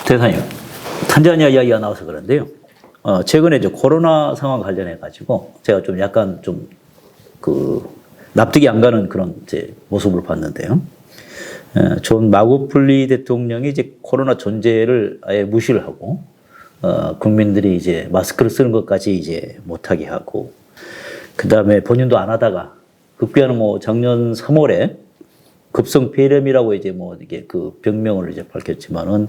대사님, 탄자니아 이야기가 나와서 그런데요. 최근에 이제 코로나 상황 관련해 가지고 제가 좀 약간 좀 납득이 안 가는 그런 이제 모습을 봤는데요. 존 마구풀리 대통령이 이제 코로나 존재를 아예 무시를 하고 국민들이 이제 마스크를 쓰는 것까지 이제 못하게 하고, 그 다음에 본인도 안 하다가 급기야는 뭐 작년 3월에 급성 폐렴이라고 이제 뭐 이게 그 병명을 이제 밝혔지만은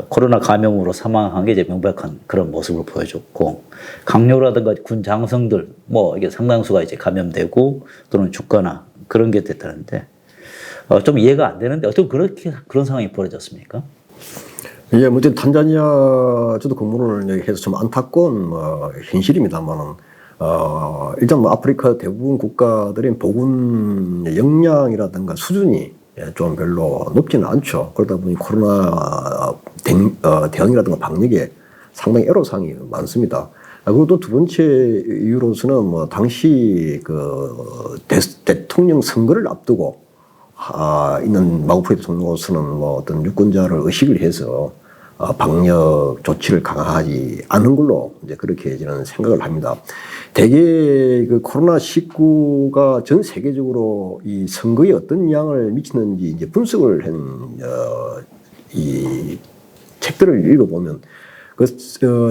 코로나 감염으로 사망한 게 이제 명백한 그런 모습을 보여줬고, 강요라든가 군 장성들 뭐 이게 상당수가 이제 감염되고 또는 죽거나 그런 게 됐다는데 좀 이해가 안 되는데 어떻게 그런 상황이 벌어졌습니까? 예, 뭐 탄자니아 저도 근무를 해서 좀 안타까운 현실입니다만은 일단 뭐 아프리카 대부분 국가들의 보건 역량이라든가 수준이 좀 별로 높지는 않죠. 그러다 보니 코로나 대응이라든가 방역에 상당히 애로사항이 많습니다. 그리고 또 두 번째 이유로서는 뭐 당시 그 대통령 선거를 앞두고 있는 마구풀리 대통령으로서는 뭐 어떤 유권자를 의식을 해서 방역 조치를 강화하지 않은 걸로 이제 그렇게 저는 생각을 합니다. 대개 그 코로나19가 전 세계적으로 이 선거에 어떤 영향을 미치는지 이제 분석을 한 이 책들을 읽어보면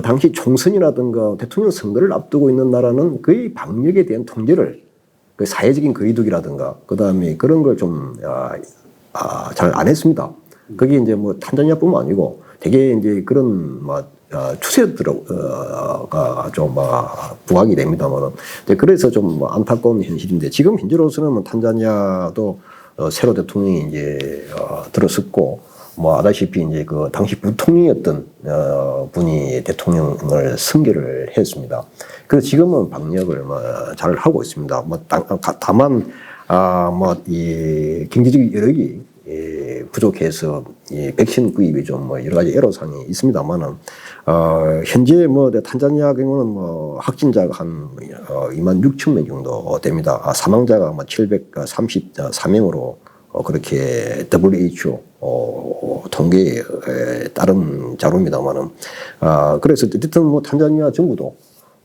당시 총선이라든가 대통령 선거를 앞두고 있는 나라는 거의 방역에 대한 통제를 그 사회적인 거리두기라든가 그 다음에 그런 걸 좀 잘 안 했습니다. 그게 이제 뭐 탄자니아뿐만 아니고 되게 이제 그런 추세가 좀 부각이 됩니다만, 그래서 좀 안타까운 현실인데, 지금 현재로서는 뭐 탄자니아도 새로 대통령이 이제 들어섰고, 뭐 아다시피 이제 그 당시 부통령이었던 분이 대통령을 승계를 했습니다. 그래서 지금은 방역을 잘 하고 있습니다. 뭐 다만 이 경제적 여력이 부족해서 이 백신 구입이 좀 여러 가지 애로사항이 있습니다만은 현재 뭐 탄자니아 경우는 뭐 확진자가 한 2만 6천 명 정도 됩니다. 사망자가 뭐 734명으로 그렇게 WHO 통계에 따른 자료입니다만은 그래서 어쨌든 뭐 탄자니아 정부도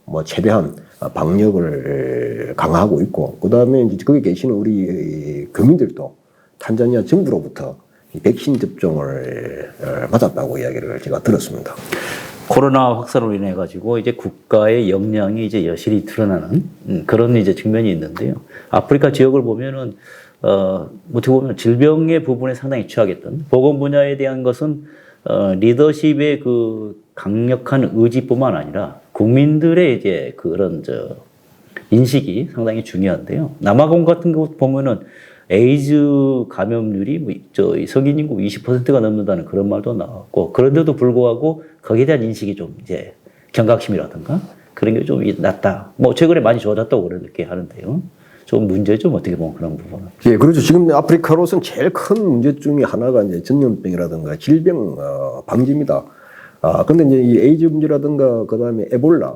뭐 최대한 방역을 강화하고 있고, 그 다음에 이제 거기 계시는 우리 교민들도 탄자니아 정부로부터 백신 접종을 받았다고 이야기를 제가 들었습니다. 코로나 확산으로 인해 가지고 이제 국가의 역량이 이제 여실히 드러나는 그런 이제 측면이 있는데요. 아프리카 지역을 보면은 어떻게 보면 질병의 부분에 상당히 취약했던, 보건 분야에 대한 것은 리더십의 그 강력한 의지뿐만 아니라 국민들의 이제 그런 인식이 상당히 중요한데요. 남아공 같은 곳 보면은 에이즈 감염률이 뭐 성인 인구 20%가 넘는다는 그런 말도 나왔고, 그런데도 불구하고 거기에 대한 인식이 좀 이제 경각심이라든가 그런 게 좀 낮다. 뭐 최근에 많이 좋아졌다고 그렇게 하는데요. 좀 문제죠, 어떻게 보면 그런 부분은. 예, 그렇죠. 지금 아프리카로서는 제일 큰 문제 중에 하나가 이제 전염병이라든가 질병 방지입니다. 근데 이제 이 에이즈 문제라든가 그 다음에 에볼라,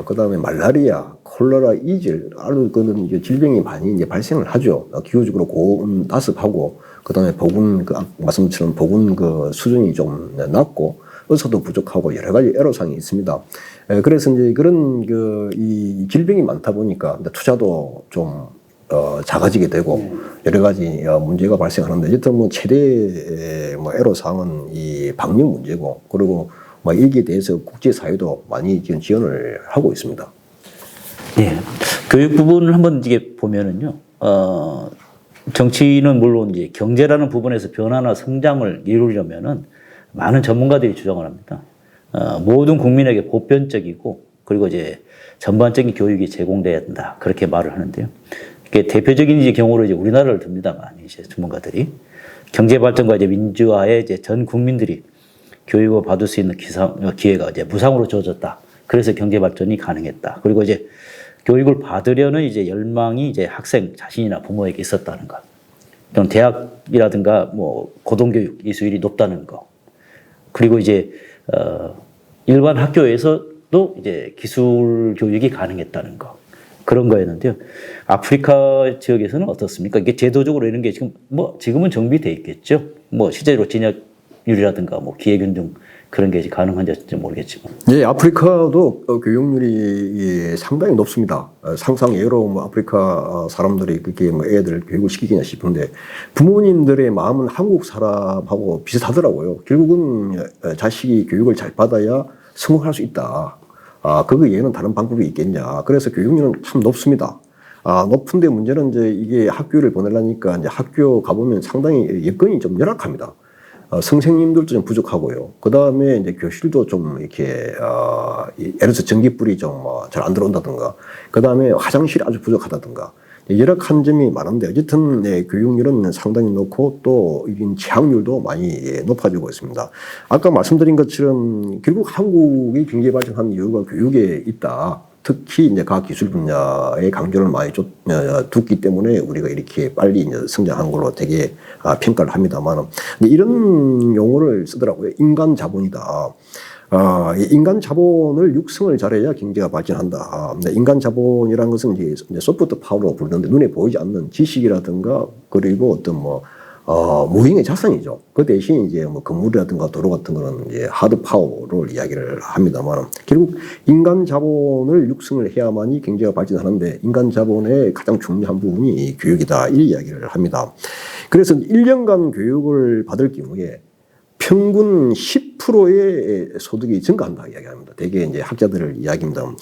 그 다음에 말라리아, 콜레라, 이질, 그런 이제 질병이 많이 이제 발생을 하죠. 기후적으로 고온다습하고, 그 다음에 보건, 말씀처럼 보건 수준이 좀 낮고, 의사도 부족하고 여러 가지 애로사항이 있습니다. 그래서 이제 그런 이 질병이 많다 보니까 투자도 좀 작아지게 되고 여러 가지 문제가 발생하는데, 어쨌든 뭐 최대 애로사항은 이 방역 문제고, 그리고 여기에 대해서 국제사회도 많이 지금 지원을 하고 있습니다. 예. 교육 부분을 한번 이게 보면은요, 정치는 물론 이제 경제라는 부분에서 변화나 성장을 이루려면은 많은 전문가들이 주장을 합니다. 모든 국민에게 보편적이고 그리고 이제 전반적인 교육이 제공돼야 된다. 그렇게 말을 하는데요. 이게 대표적인 이제 경우로 이제 우리나라를 듭니다만, 이제 전문가들이 경제 발전과 이제 민주화에 이제 전 국민들이 교육을 받을 수 있는 기회가 이제 무상으로 주어졌다. 그래서 경제 발전이 가능했다. 그리고 이제 교육을 받으려는 이제 열망이 이제 학생 자신이나 부모에게 있었다는 것. 그럼 대학이라든가 뭐 고등교육 이수율이 높다는 거. 그리고 이제 일반 학교에서도 이제 기술 교육이 가능했다는 거. 그런 거였는데요. 아프리카 지역에서는 어떻습니까? 이게 제도적으로 이런 게 지금은 정비돼 있겠죠. 뭐 실제로 진학 교육률이라든가 뭐 기회균등 그런 게 가능한지 모르겠지만. 예, 아프리카도 교육률이 상당히 높습니다. 상상외로 뭐 아프리카 사람들이 그렇게 뭐 애들 교육을 시키겠냐 싶은데 부모님들의 마음은 한국 사람하고 비슷하더라고요. 결국은 자식이 교육을 잘 받아야 성공할 수 있다. 그 외에는 다른 방법이 있겠냐. 그래서 교육률은 참 높습니다. 높은데 문제는 이제 이게 학교를 보내려니까 이제 학교 가보면 상당히 여건이 좀 열악합니다. 선생님들도 좀 부족하고요. 그 다음에 이제 교실도 좀 이렇게, 예를 들어서 전기불이 좀 잘 안 들어온다든가, 그 다음에 화장실이 아주 부족하다든가, 열악한 점이 많은데, 어쨌든, 네, 교육률은 상당히 높고, 또, 취학률도 많이 높아지고 있습니다. 아까 말씀드린 것처럼, 결국 한국이 경제 발전한 이유가 교육에 있다. 특히 이제 과학기술 분야의 강조를 많이 뒀기 때문에 우리가 이렇게 빨리 이제 성장한 걸로 되게 평가를 합니다만, 이런 용어를 쓰더라고요. 인간 자본이다. 인간 자본을 육성을 잘해야 경제가 발전한다. 인간 자본이라는 것은 이제 소프트 파워로 부르는데 눈에 보이지 않는 지식이라든가 그리고 어떤 무형의 자산이죠. 그 대신 이제 뭐 건물이라든가 도로 같은 거는 이제 하드 파워를 이야기를 합니다만 결국 인간 자본을 육성을 해야만이 경제가 발전하는데 인간 자본의 가장 중요한 부분이 교육이다. 이 이야기를 합니다. 그래서 1년간 교육을 받을 경우에 평균 10%의 소득이 증가한다 이야기합니다. 대개 이제 학자들을 이야기합니다.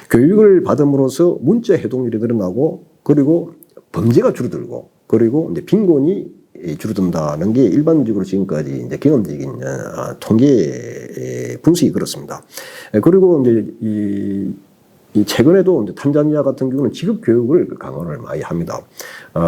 교육을 받음으로써 문자 해독률이 늘어나고 그리고 범죄가 줄어들고 그리고 이제 빈곤이 줄어든다는 게 일반적으로 지금까지 이제 경험적인 통계 분석이 그렇습니다. 그리고 이제 최근에도 이제 탄자니아 같은 경우는 직업 교육을 강화를 많이 합니다.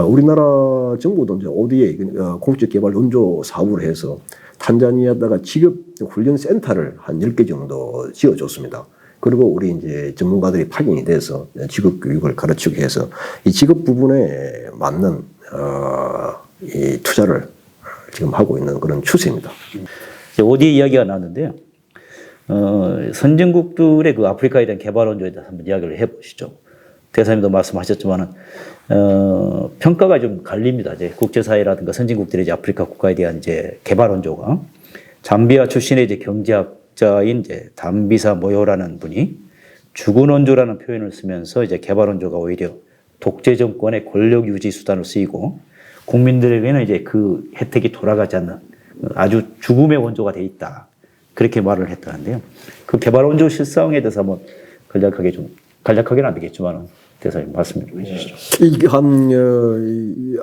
우리나라 정부도 이제 ODA 공적 개발 원조 사업을 해서 탄자니아다가 직업 훈련 센터를 한 10개 정도 지어줬습니다. 그리고 우리 이제 전문가들이 파견이 돼서 직업 교육을 가르치고 해서 이 직업 부분에 맞는 이 투자를 지금 하고 있는 그런 추세입니다. ODA 이야기가 나왔는데요. 선진국들의 그 아프리카에 대한 개발 원조에 대해서 한번 이야기를 해보시죠. 대사님도 말씀하셨지만은 평가가 좀 갈립니다. 이제 국제사회라든가 선진국들의 이제 아프리카 국가에 대한 이제 개발 원조가 잠비아 출신의 이제 경제학자인 이제 담비사 모요라는 분이 주군 원조라는 표현을 쓰면서 이제 개발 원조가 오히려 독재 정권의 권력 유지 수단으로 쓰이고 국민들에게는 이제 그 혜택이 돌아가지 않는 아주 죽음의 원조가 돼 있다. 그렇게 말을 했다는데요. 그 개발 원조 실상에 대해서 한번 간략하게는 안 되겠지만 대사님 말씀 좀 해주시죠. 이게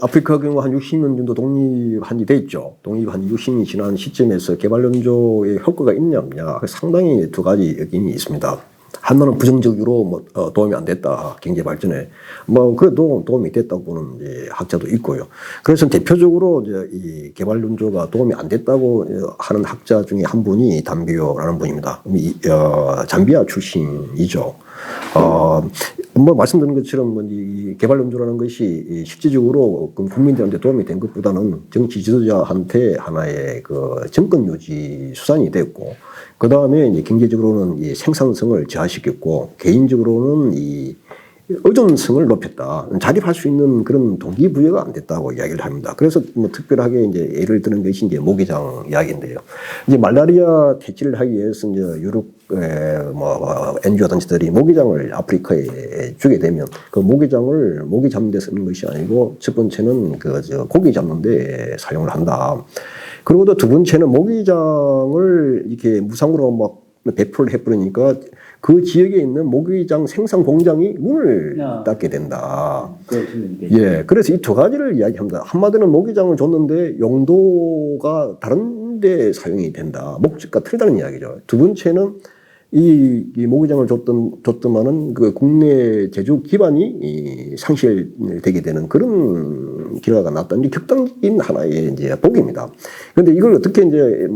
아프리카 경우 한 60년 정도 독립한 지 돼 있죠. 독립한 60년이 지난 시점에서 개발 원조의 효과가 있냐 없냐 상당히 두 가지 의견이 있습니다. 하나는 부정적으로 도움이 안 됐다 경제 발전에 그래도 도움이 됐다고 보는 이제 학자도 있고요. 그래서 대표적으로 이제 이 개발 원조가 도움이 안 됐다고 하는 학자 중에 한 분이 담비오라는 분입니다. 잠비아 출신이죠. 말씀드린 것처럼 이 개발 원조라는 것이 실질적으로 국민들한테 도움이 된 것보다는 정치 지도자한테 하나의 그 정권 유지 수단이 됐고, 그 다음에 이제 경제적으로는 이 생산성을 저하시켰고, 개인적으로는 이 의존성을 높였다. 자립할 수 있는 그런 동기부여가 안 됐다고 이야기를 합니다. 그래서 특별하게 이제 예를 드는 것이 이제 모기장 이야기인데요. 이제 말라리아 퇴치를 하기 위해서 이제 유럽 NGO 단체들이 모기장을 아프리카에 주게 되면 그 모기장을 모기 잡는 데 쓰는 것이 아니고 첫 번째는 고기 잡는 데 사용을 한다. 그리고 또 두 번째는 모기장을 이렇게 무상으로 배포를 해버리니까 그 지역에 있는 모기장 생산 공장이 문을 닫게 된다. 예, 그래서 이 두 가지를 이야기합니다. 한마디는 모기장을 줬는데 용도가 다른 데 사용이 된다. 목적과 틀리다는 이야기죠. 두 번째는 이 모기장을 줬더만은 그 국내 제조 기반이 상실되게 되는 그런 결과가 났다는 극단적인 하나의 이제 복입니다. 그런데 이걸 어떻게 이제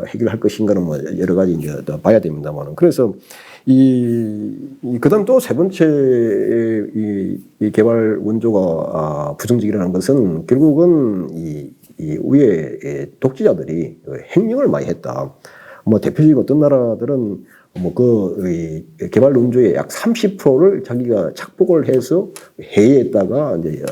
해결할 것인가는 여러 가지 이제 더 봐야 됩니다만은 그래서 그다음 또 세 번째 이 개발 원조가 부정적이라는 것은 결국은 이 위에 독재자들이 횡령을 많이 했다. 대표적인 어떤 나라들은 개발 원조의 약 30%를 자기가 착복을 해서 해외에다가 이제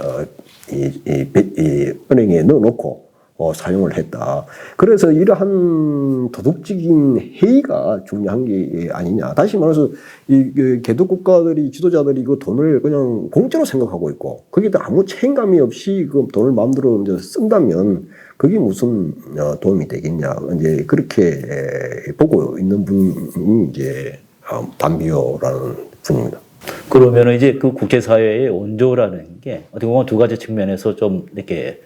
이 은행에 넣어놓고 사용을 했다. 그래서 이러한 도덕적인 해이가 중요한 게 아니냐. 다시 말해서 이 개도 국가들이 지도자들이 그 돈을 그냥 공짜로 생각하고 있고 거기다 아무 책임감이 없이 그 돈을 마음대로 이제 쓴다면 그게 무슨 도움이 되겠냐. 이제 그렇게 보고 있는 분이 이제 담비오라는 분입니다. 그러면 이제 그 국제사회의 원조라는 게 어떻게 보면 두 가지 측면에서 좀 이렇게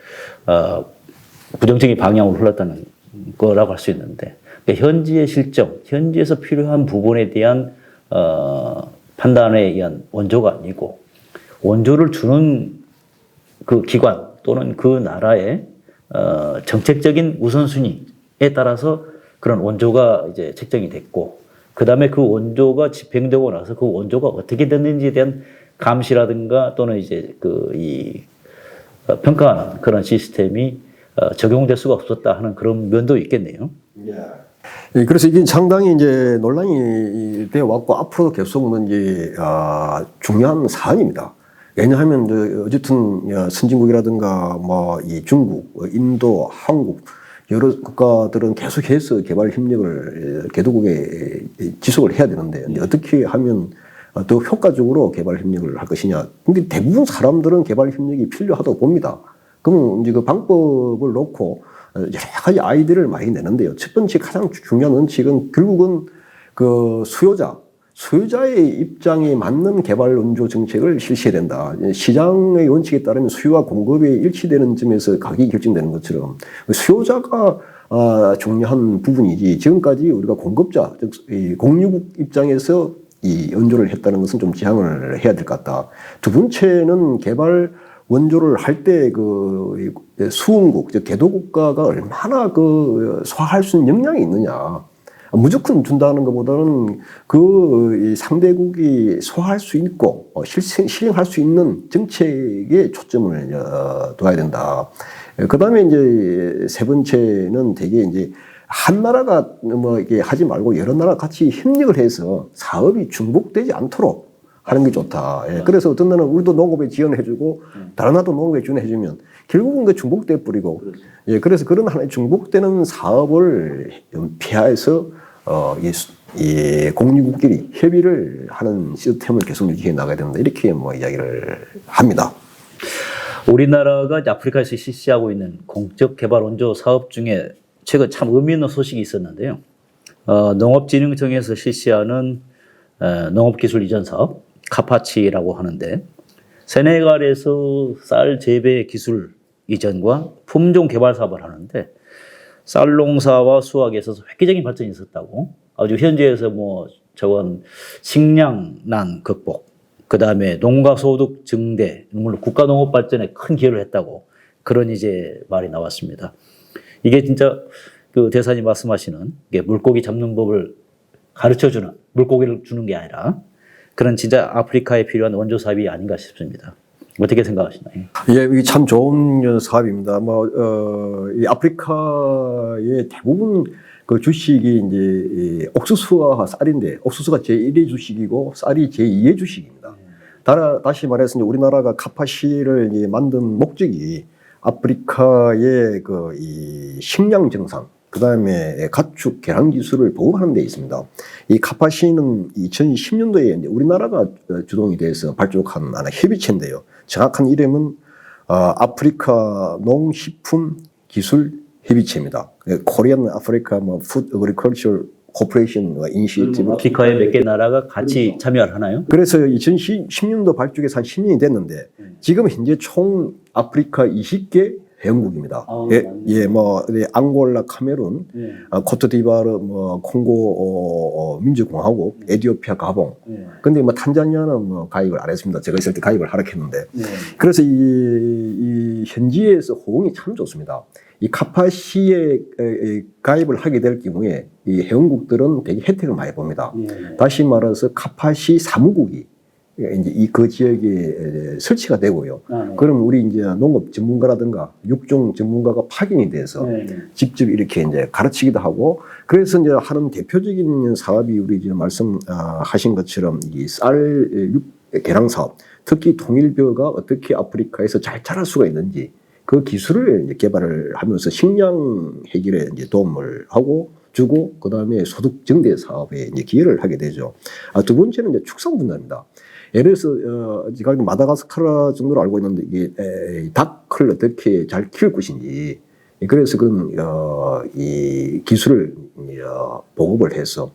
부정적인 방향으로 흘렀다는 거라고 할 수 있는데, 그러니까 현지의 실정, 현지에서 필요한 부분에 대한 판단에 의한 원조가 아니고 원조를 주는 그 기관 또는 그 나라의 정책적인 우선순위에 따라서 그런 원조가 이제 책정이 됐고, 그 다음에 그 원조가 집행되고 나서 그 원조가 어떻게 됐는지에 대한 감시라든가 또는 이제 평가하는 그런 시스템이 적용될 수가 없었다 하는 그런 면도 있겠네요. 예, 그래서 이게 상당히 이제 논란이 되어 왔고 앞으로도 계속 이제 중요한 사안입니다. 왜냐하면 어쨌든 선진국이라든가 뭐 이 중국, 인도, 한국 여러 국가들은 계속해서 개발 협력을 개도국에 지속을 해야 되는데 어떻게 하면 더 효과적으로 개발 협력을 할 것이냐. 근데 대부분 사람들은 개발 협력이 필요하다고 봅니다. 그러면 이제 그 방법을 놓고 여러 가지 아이디어를 많이 내는데요. 첫 번째 가장 중요한 원칙은 결국은 그 수요자의 입장에 맞는 개발 원조 정책을 실시해야 된다. 시장의 원칙에 따르면 수요와 공급이 일치되는 점에서 가격이 결정되는 것처럼 수요자가 중요한 부분이지 지금까지 우리가 공급자, 즉 공유국 입장에서 이 원조를 했다는 것은 좀 지양을 해야 될 것 같다. 두 번째는 개발 원조를 할 때 그 수흥국, 즉 개도국가가 얼마나 그 소화할 수 있는 역량이 있느냐. 무조건 준다는 것보다는 그 상대국이 소화할 수 있고 실행할 수 있는 정책에 초점을 둬야 된다. 그 다음에 이제 세 번째는 되게 이제 한 나라가 뭐 이게 하지 말고 여러 나라 같이 협력을 해서 사업이 중복되지 않도록 하는 게 좋다. 예. 그래서 어떤 나라는 우리도 농업에 지원해주고 다른 나라도 농업에 지원해주면 결국은 그 중복돼 버리고. 예. 그래서 그런 하나의 중복되는 사업을 피해서 이 공유국끼리 협의를 하는 시스템을 계속 유지해 나가야 된다. 이렇게 뭐 이야기를 합니다. 우리나라가 이제 아프리카에서 실시하고 있는 공적 개발 원조 사업 중에 최근 참 의미 있는 소식이 있었는데요. 농업진흥청에서 실시하는 농업기술 이전 사업, 카파치라고 하는데, 세네갈에서 쌀 재배 기술 이전과 품종 개발 사업을 하는데, 쌀 농사와 수확에 있어서 획기적인 발전이 있었다고. 아주 현지에서 뭐 저건 식량난 극복, 그 다음에 농가 소득 증대, 물론 국가 농업 발전에 큰 기여를 했다고 그런 이제 말이 나왔습니다. 이게 진짜 그 대사님 말씀하시는 게 물고기 잡는 법을 가르쳐주는, 물고기를 주는 게 아니라 그런 진짜 아프리카에 필요한 원조 사업이 아닌가 싶습니다. 어떻게 생각하시나요? 예, 이게 참 좋은 사업입니다. 이 아프리카의 대부분 그 주식이 이제 옥수수와 쌀인데, 옥수수가 제1의 주식이고 쌀이 제2의 주식입니다. 다시 말해서 이제 우리나라가 카파시를 이제 만든 목적이 아프리카의 그 이 식량 정상, 그 다음에 가축 개량 기술을 보호하는 데 있습니다. 이 카파시는 2010년도에 이제 우리나라가 주동이 돼서 발족한 하나 협의체인데요. 정확한 이름은 아프리카 농식품 기술 협의체입니다. 코리안 아프리카 푸드 어그리컬처 코퍼레이션 이니시티브. 아프리카의 몇 개 나라가 같이 참여를 하나요? 그래서 2010년도 발족해서 한 10년이 됐는데 지금 현재 총 아프리카 20개 회원국입니다. 앙골라, 카메룬, 코트디부아르, 콩고 민주공화국, 에티오피아, 가봉. 근데 탄자니아는 가입을 안 했습니다. 제가 있을 때 가입을 하라 했는데. 그래서 이 현지에서 호응이 참 좋습니다. 이 카파시에 가입을 하게 될 경우에 이 회원국들은 되게 혜택을 많이 봅니다. 다시 말해서 카파시 사무국이 이제 그 지역에 설치가 되고요. 그럼 우리 이제 농업 전문가라든가 육종 전문가가 파견이 돼서 직접 이렇게 이제 가르치기도 하고, 그래서 이제 하는 대표적인 사업이 우리 이제 말씀하신 것처럼 이 쌀 개량 사업, 특히 통일벼가 어떻게 아프리카에서 잘 자랄 수가 있는지 그 기술을 이제 개발을 하면서 식량 해결에 이제 도움을 하고 주고 그다음에 소득 증대 사업에 이제 기여를 하게 되죠. 두 번째는 이제 축산 분야입니다. 예를 들어서 제가 마다가스카르 정도로 알고 있는데 이게 닭을 어떻게 잘 키울 것인지 그래서 그런 이 기술을 보급을 해서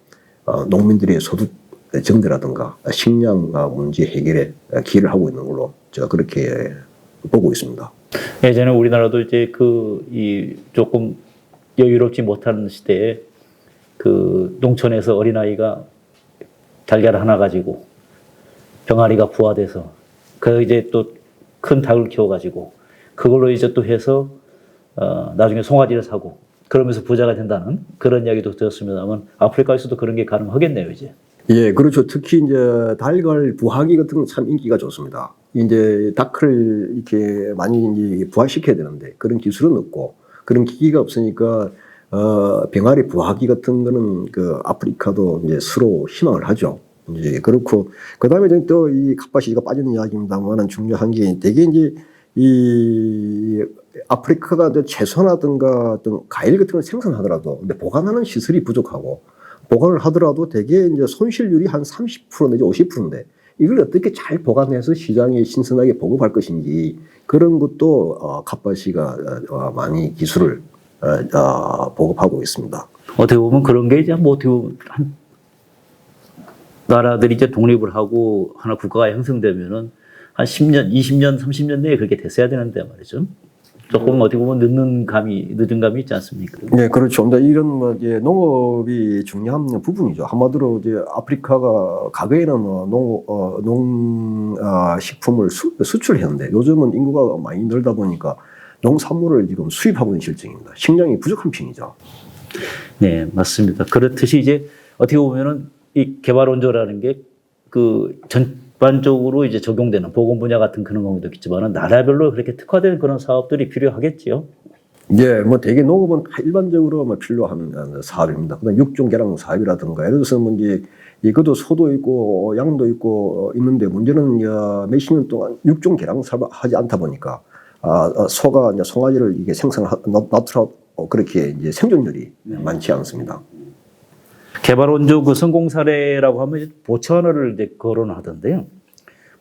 농민들의 소득 증대라든가 식량 문제 해결에 기여를 하고 있는 걸로 제가 그렇게 보고 있습니다. 예전에 우리나라도 이제 이 조금 여유롭지 못한 시대에 그 농촌에서 어린아이가 달걀 하나 가지고 병아리가 부화돼서 그 이제 또 큰 닭을 키워가지고 그걸로 이제 또 해서 나중에 송아지를 사고 그러면서 부자가 된다는 그런 이야기도 들었습니다만 아프리카에서도 그런 게 가능하겠네요, 이제. 예, 그렇죠. 특히 이제 달걀 부화기 같은 건 참 인기가 좋습니다. 이제 닭을 이렇게 많이 이제 부화시켜야 되는데 그런 기술은 없고 그런 기기가 없으니까 병아리 부화기 같은 거는 그 아프리카도 이제 서로 희망을 하죠. 이제 그렇고 그다음에 또 이 갑바시가 빠지는 이야기입니다만은 중요한 게 되게 이제 이 아프리카가 채소라든가 어떤 과일 같은 걸 생산하더라도 근데 보관하는 시설이 부족하고 보관을 하더라도 대개 이제 손실률이 한 30% 내지 50%인데 이걸 어떻게 잘 보관해서 시장에 신선하게 보급할 것인지 그런 것도 갑바시가 많이 기술을 보급하고 있습니다. 어떻게 보면 그런 게 이제 뭐 어떻게 보면 한 나라들이 이제 독립을 하고 하나 국가가 형성되면은 한 10년, 20년, 30년 내에 그렇게 됐어야 되는데 말이죠. 조금 어떻게 보면 늦은 감이 있지 않습니까? 네, 그렇죠. 이런 이제 농업이 중요한 부분이죠. 한마디로 이제 아프리카가 과거에는 식품을 수출했는데 요즘은 인구가 많이 늘다 보니까 농산물을 지금 수입하고 있는 실정입니다. 식량이 부족한 편이죠. 네, 맞습니다. 그렇듯이 이제 어떻게 보면은 이 개발원조라는 게 그 전반적으로 이제 적용되는 보건 분야 같은 그런 경우도 있지만은 나라별로 그렇게 특화된 그런 사업들이 필요하겠지요. 예, 뭐 대개 농업은 일반적으로 필요한 사업입니다. 그다음 육종 개량 사업이라든가 예를 들어서 뭐 이제 이것도 소도 있고 양도 있고 있는데 문제는 몇십 년 동안 육종 개량 사업을 하지 않다 보니까 소가 이제 송아지를 이게 생산을 놔두라 그렇게 이제 생존율이 많지 않습니다. 개발원조 그 성공 사례라고 하면 이제 보츠와나를 이제 거론하던데요.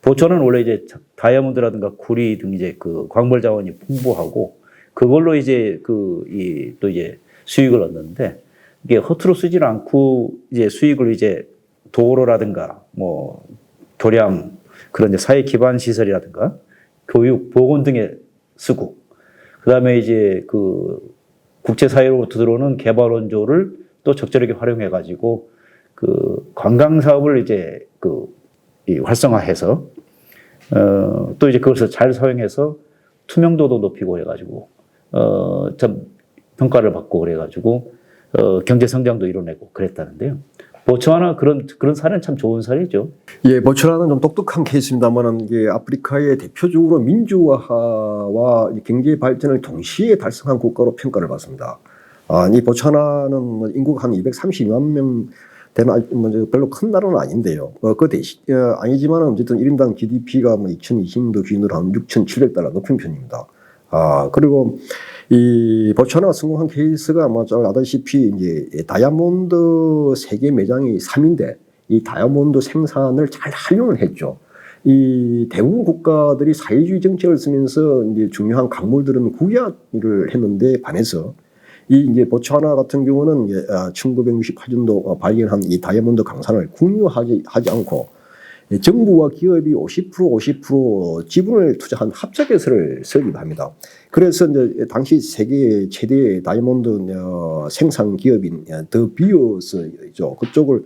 보츠와나는 원래 이제 다이아몬드라든가 구리 등 이제 그 광물 자원이 풍부하고 그걸로 이제 또 이제 수익을 얻는데 이게 허투루 쓰지 않고 이제 수익을 이제 도로라든가 뭐 교량 그런 이제 사회 기반 시설이라든가 교육, 보건 등에 쓰고 그다음에 이제 그 국제 사회로부터 들어오는 개발원조를 또 적절하게 활용해 가지고 그 관광 사업을 이제 이 활성화해서 또 이제 그것을 잘 사용해서 투명도도 높이고 해가지고 참 평가를 받고 그래가지고 경제 성장도 이뤄내고 그랬다는데요. 보츠와나 그런 사례는 참 좋은 사례죠. 예, 보츠와나는 좀 독특한 케이스입니다만은 이게 아프리카의 대표적으로 민주화와 경제 발전을 동시에 달성한 국가로 평가를 받습니다. 이 보츠와나는 인구가 한 232만 명 되는 별로 큰 나라는 아닌데요. 그 대신 아니지만은 어쨌든 1인당 GDP가 2020년도 기준으로 한 $6,700 높은 편입니다. 그리고 이 보츠와나 성공한 케이스가 아다시피 이제 다이아몬드 세계 매장이 3인데 이 다이아몬드 생산을 잘 활용을 했죠. 이 대부분 국가들이 사회주의 정책을 쓰면서 이제 중요한 광물들은 국유화를 했는데 반해서 이제 보츠와나 같은 경우는 1968년도 발견한 이 다이아몬드 강산을 국유화하지 않고 정부와 기업이 50% 지분을 투자한 합작회사를 설립 합니다. 그래서 이제 당시 세계 최대 다이아몬드 생산 기업인 더 비어스죠. 그쪽을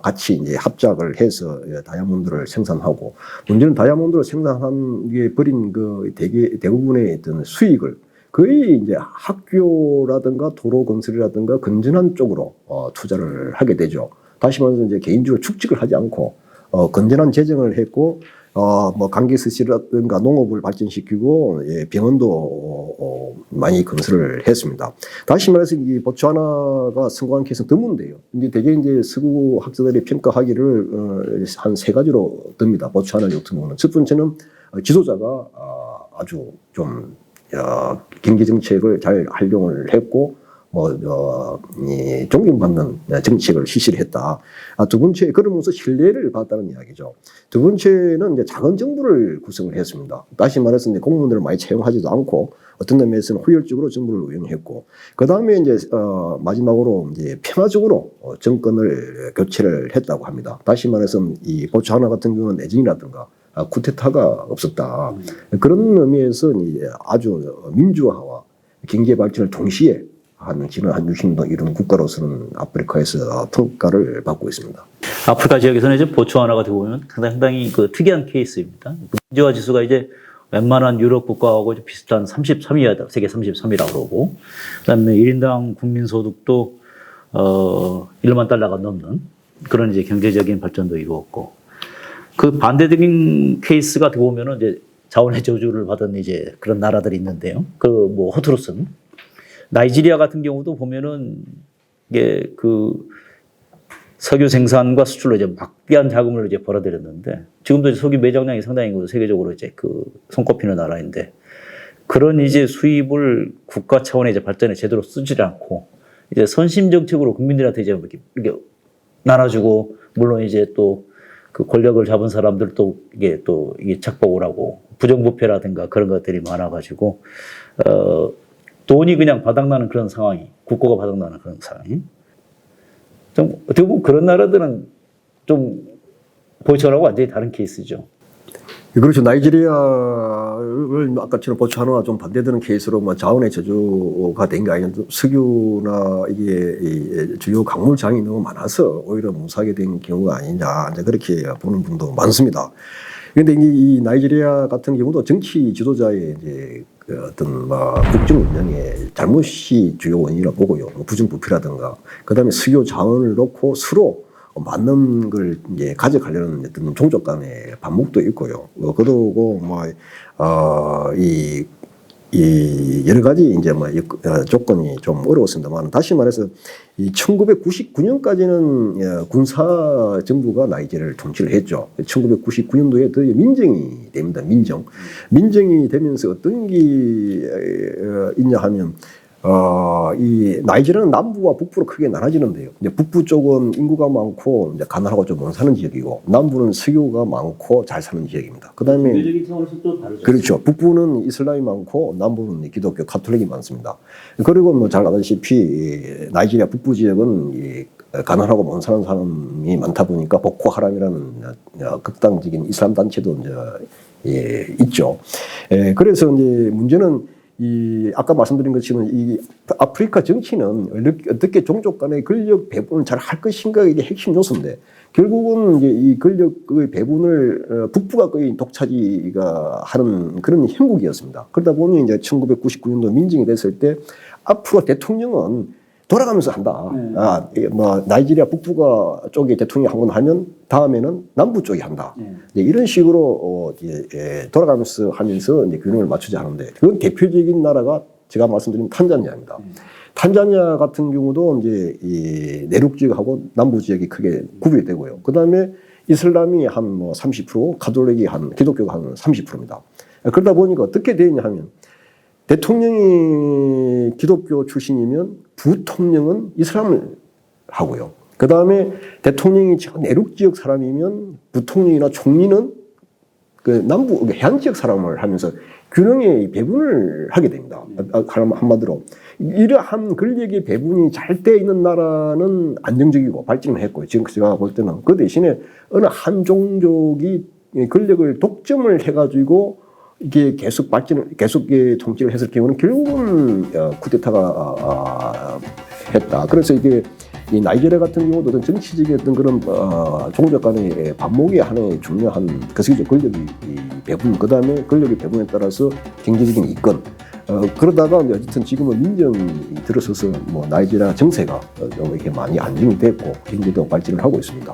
같이 이제 합작을 해서 다이아몬드를 생산하고 문제는 다이아몬드를 생산한 게 버린 그 대부분의 어떤 수익을 거의 이제 학교라든가 도로 건설이라든가 건전한 쪽으로 투자를 하게 되죠. 다시 말해서 이제 개인적으로 축직을 하지 않고 건전한 재정을 했고 뭐 강기시설이라든가 농업을 발전시키고 병원도 많이 건설을 했습니다. 다시 말해서 이 보츠와나가 성공한 케이스는 드문데요. 이제 대개 이제 서구 학자들이 평가하기를 한 세 가지로 듭니다. 보츠와나 같은 경우는 첫 번째는 지도자가 아주 좀 경제 정책을 잘 활용을 했고 존경받는 정책을 실시를 했다. 두 번째, 그러면서 신뢰를 받았다는 이야기죠. 두 번째는 이제 작은 정부를 구성을 했습니다. 다시 말해서 이제 공무원들을 많이 채용하지도 않고 어떤 면에서는 효율적으로 정부를 운영했고, 그 다음에 이제 마지막으로 이제 평화적으로 정권을 교체를 했다고 합니다. 다시 말해서 이 보츠와나 같은 경우는 내전이라든가 쿠데타가 없었다. 그런 의미에서 이제 아주 민주화와 경제 발전을 동시에 지난 한 60년 이런 국가로서는 아프리카에서 평가를 받고 있습니다. 아프리카 지역에서는 이제 보츠와나가 되고 보면 상당히 그 특이한 케이스입니다. 민주화 지수가 이제 웬만한 유럽 국가하고 비슷한 33위야, 세계 33위라고 그러고, 그다음에 1인당 국민소득도 1만 달러가 넘는 그런 이제 경제적인 발전도 이루었고, 그 반대적인 케이스가 되고 보면은 이제 자원의 저주를 받은 이제 그런 나라들이 있는데요. 그 뭐 호투루스는 나이지리아 같은 경우도 보면은 이게 그 석유 생산과 수출로 이제 막대한 자금을 이제 벌어들였는데, 지금도 이제 석유 매장량이 상당히 세계적으로 이제 그 손꼽히는 나라인데, 그런 이제 수입을 국가 차원의 이제 발전에 제대로 쓰지 않고 이제 선심 정책으로 국민들한테 이제 이렇게 나눠주고, 물론 이제 또 그 권력을 잡은 사람들도 이게 또 이게 착복을 하고 부정부패라든가 그런 것들이 많아가지고 돈이 그냥 바닥나는 그런 상황이, 국고가 바닥나는 그런 상황이. 좀 어떻게 보면 그런 나라들은 좀 보츠와나하고 완전히 다른 케이스죠. 그렇죠. 나이지리아를 아까처럼 보츠와나와 좀 반대되는 케이스로 자원의 저주가 된 게 아니라 석유나 이게 주요 광물장이 너무 많아서 오히려 무사하게 된 경우가 아니냐, 이제 그렇게 보는 분도 많습니다. 그런데 이 나이지리아 같은 경우도 정치 지도자의 이제 어떤 국정 운영의 잘못이 주요 원인이라고 보고요. 부정부패라든가, 그다음에 석유 자원을 놓고 서로 맞는 걸 이제 가져가려는 어떤 종족 간의 반목도 있고요. 그러고 이 여러 가지 이제 조건이 좀 어려웠습니다만, 다시 말해서 이 1999년까지는 군사 정부가 나이지리아를 통치를 했죠. 1999년도에 더 민정이 됩니다. 민정이 되면서 어떤 게 있냐 하면, 이 나이지리아는 남부와 북부로 크게 나눠지는데요. 이제 북부 쪽은 인구가 많고 이제 가난하고 좀 못 사는 지역이고, 남부는 석유가 많고 잘 사는 지역입니다. 그다음에 경제적인 차원에서 또 다르죠. 그렇죠. 북부는 이슬람이 많고 남부는 기독교 카톨릭이 많습니다. 그리고 잘 아다시피 나이지리아 북부 지역은 가난하고 못 사는 사람이 많다 보니까 보코하람이라는 극단적인 이슬람 단체도 이제 있죠. 그래서 이제 문제는 아까 말씀드린 것처럼 이 아프리카 정치는 어떻게 종족 간의 권력 배분을 잘 할 것인가, 이게 핵심 요소인데, 결국은 이제 이 권력의 배분을 북부가 거의 독차지가 하는 그런 형국이었습니다. 그러다 보니 이제 1999년도 민정이 됐을 때 앞으로 대통령은 돌아가면서 한다. 나이지리아 북부가 쪽에 대통령이 한 번 하면 다음에는 남부 쪽이 한다. 이런 식으로 돌아가면서 하면서 이제 균형을 맞추지 하는데, 그건 대표적인 나라가 제가 말씀드린 탄자니아입니다. 탄자니아 같은 경우도 이제 이 내륙 지역하고 남부 지역이 크게 구분이 되고요. 그 다음에 이슬람이 한 30%, 가톨릭이 기독교가 한 30%입니다. 그러다 보니까 어떻게 되냐 하면, 대통령이 기독교 출신이면 부통령은 이슬람을 하고요. 그 다음에 대통령이 내륙 지역 사람이면 부통령이나 총리는 그 남부 해안 지역 사람을 하면서 균형의 배분을 하게 됩니다. 한마디로 이러한 권력의 배분이 잘 돼 있는 나라는 안정적이고 발전을 했고요. 지금 제가 볼 때는 그 대신에 어느 한 종족이 권력을 독점을 해가지고 이게 계속 통치를 했을 경우는 결국은 쿠데타가 했다. 그래서 이게 이 나이지리아 같은 경우도 어떤 정치적인 어떤 그런 종족 간의 반목의 하나의 중요한 것이죠. 권력의 배분, 그 다음에 권력의 배분에 따라서 경제적인 이권. 그러다가 어쨌든 지금은 민정이 들어서서 나이지리아 정세가 이렇게 많이 안정이 됐고 경제도 발전을 하고 있습니다.